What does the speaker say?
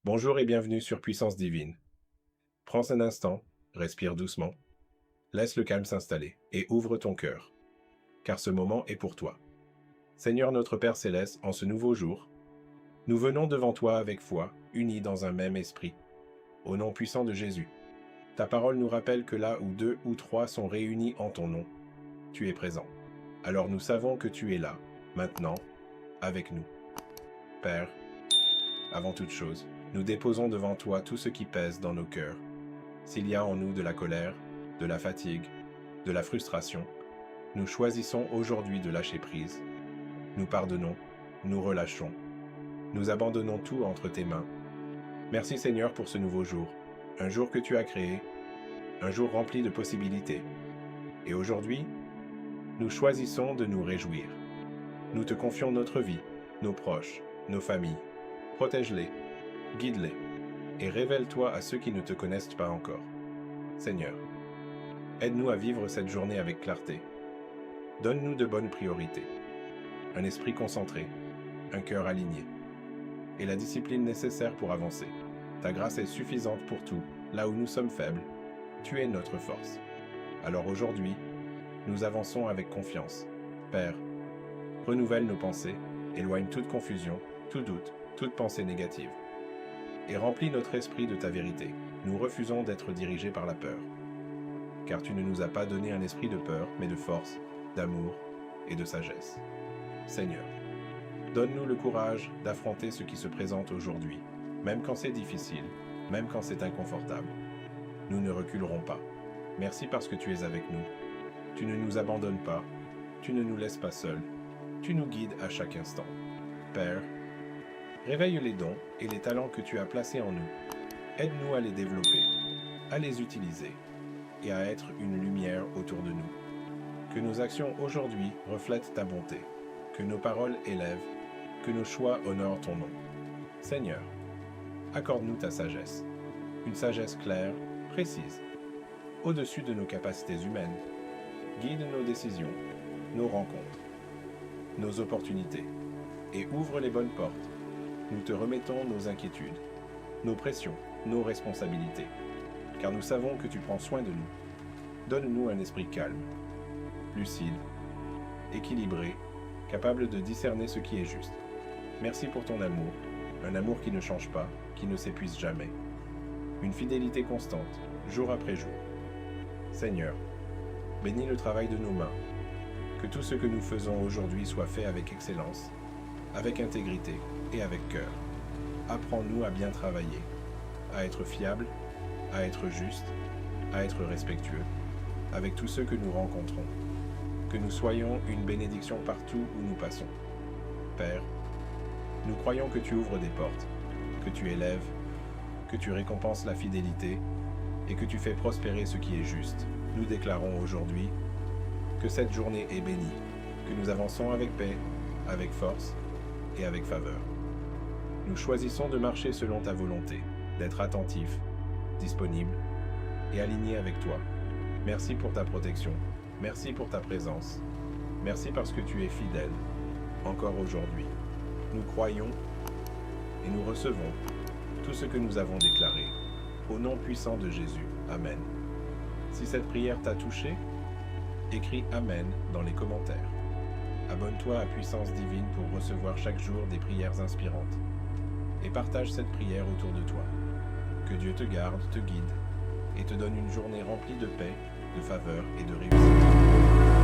Bonjour et bienvenue sur Puissance Divine. Prends un instant, respire doucement, laisse le calme s'installer et ouvre ton cœur, car ce moment est pour toi. Seigneur notre Père Céleste, en ce nouveau jour, nous venons devant toi avec foi, unis dans un même esprit. Au nom puissant de Jésus, ta parole nous rappelle que là où 2 ou 3 sont réunis en ton nom, tu es présent. Alors nous savons que tu es là, maintenant, avec nous. Père, avant toute chose, nous déposons devant toi tout ce qui pèse dans nos cœurs. S'il y a en nous de la colère, de la fatigue, de la frustration, nous choisissons aujourd'hui de lâcher prise. Nous pardonnons, nous relâchons. Nous abandonnons tout entre tes mains. Merci Seigneur pour ce nouveau jour, un jour que tu as créé, un jour rempli de possibilités. Et aujourd'hui, nous choisissons de nous réjouir. Nous te confions notre vie, nos proches, nos familles. Protège-les, guide-les, et révèle-toi à ceux qui ne te connaissent pas encore. Seigneur, aide-nous à vivre cette journée avec clarté. Donne-nous de bonnes priorités, un esprit concentré, un cœur aligné, et la discipline nécessaire pour avancer. Ta grâce est suffisante pour tout, là où nous sommes faibles. Tu es notre force. Alors aujourd'hui, nous avançons avec confiance. Père, renouvelle nos pensées, éloigne toute confusion, tout doute, toute pensée négative. Et remplis notre esprit de ta vérité. Nous refusons d'être dirigés par la peur. Car tu ne nous as pas donné un esprit de peur, mais de force, d'amour et de sagesse. Seigneur, donne-nous le courage d'affronter ce qui se présente aujourd'hui, même quand c'est difficile, même quand c'est inconfortable. Nous ne reculerons pas. Merci parce que tu es avec nous. Tu ne nous abandonnes pas, tu ne nous laisses pas seuls, tu nous guides à chaque instant. Père, réveille les dons et les talents que tu as placés en nous. Aide-nous à les développer, à les utiliser et à être une lumière autour de nous. Que nos actions aujourd'hui reflètent ta bonté, que nos paroles élèvent, que nos choix honorent ton nom. Seigneur, accorde-nous ta sagesse, une sagesse claire, précise, au-dessus de nos capacités humaines. Guide nos décisions, nos rencontres, nos opportunités et ouvre les bonnes portes. Nous te remettons nos inquiétudes, nos pressions, nos responsabilités, car nous savons que tu prends soin de nous. Donne-nous un esprit calme, lucide, équilibré, capable de discerner ce qui est juste. Merci pour ton amour, un amour qui ne change pas, qui ne s'épuise jamais. Une fidélité constante, jour après jour. Seigneur, bénis le travail de nos mains, que tout ce que nous faisons aujourd'hui soit fait avec excellence, avec intégrité et avec cœur. Apprends-nous à bien travailler, à être fiable, à être juste, à être respectueux, avec tous ceux que nous rencontrons. Que nous soyons une bénédiction partout où nous passons. Père, nous croyons que tu ouvres des portes, que tu élèves, que tu récompenses la fidélité et que tu fais prospérer ce qui est juste. Nous déclarons aujourd'hui que cette journée est bénie, que nous avançons avec paix, avec force et avec faveur. Nous choisissons de marcher selon ta volonté, d'être attentifs, disponibles et alignés avec toi. Merci pour ta protection, merci pour ta présence, merci parce que tu es fidèle, encore aujourd'hui. Nous croyons et nous recevons tout ce que nous avons déclaré. Au nom puissant de Jésus. Amen. Si cette prière t'a touché, écris Amen dans les commentaires. Abonne-toi à Puissance Divine pour recevoir chaque jour des prières inspirantes. Et partage cette prière autour de toi. Que Dieu te garde, te guide et te donne une journée remplie de paix, de faveur et de réussite.